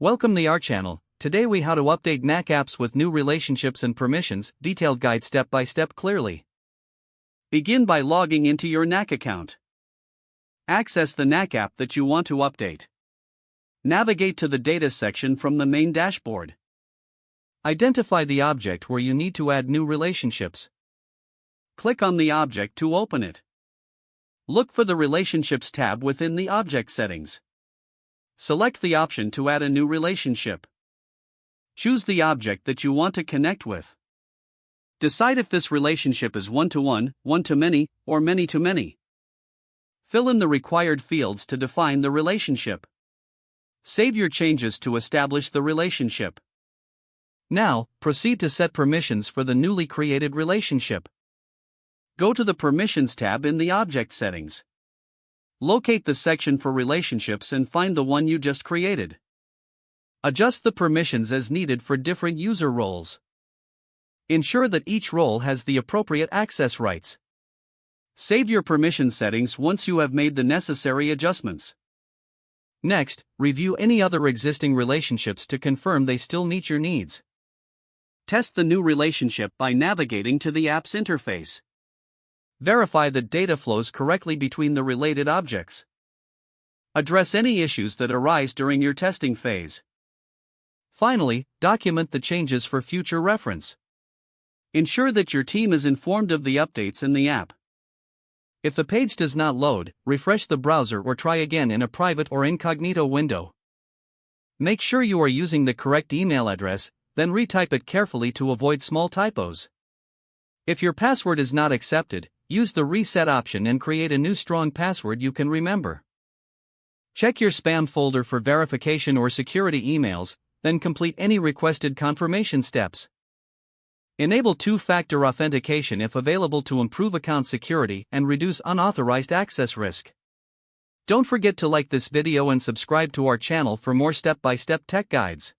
Welcome to our channel. Today we how to update Knack apps with new relationships and permissions, detailed guide step by step clearly. Begin by logging into your Knack account. Access the Knack app that you want to update. Navigate to the Data section from the main dashboard. Identify the object where you need to add new relationships. Click on the object to open it. Look for the Relationships tab within the Object settings. Select the option to add a new relationship. Choose the object that you want to connect with. Decide if this relationship is one-to-one, one-to-many, or many-to-many. Fill in the required fields to define the relationship. Save your changes to establish the relationship. Now, proceed to set permissions for the newly created relationship. Go to the Permissions tab in the Object settings. Locate the section for relationships and find the one you just created. Adjust the permissions as needed for different user roles. Ensure that each role has the appropriate access rights. Save your permission settings once you have made the necessary adjustments. Next, review any other existing relationships to confirm they still meet your needs. Test the new relationship by navigating to the app's interface. Verify that data flows correctly between the related objects. Address any issues that arise during your testing phase. Finally, document the changes for future reference. Ensure that your team is informed of the updates in the app. If the page does not load, refresh the browser or try again in a private or incognito window. Make sure you are using the correct email address, then retype it carefully to avoid small typos. If your password is not accepted, use the reset option and create a new strong password you can remember. Check your spam folder for verification or security emails, then complete any requested confirmation steps. Enable two-factor authentication if available to improve account security and reduce unauthorized access risk. Don't forget to like this video and subscribe to our channel for more step-by-step tech guides.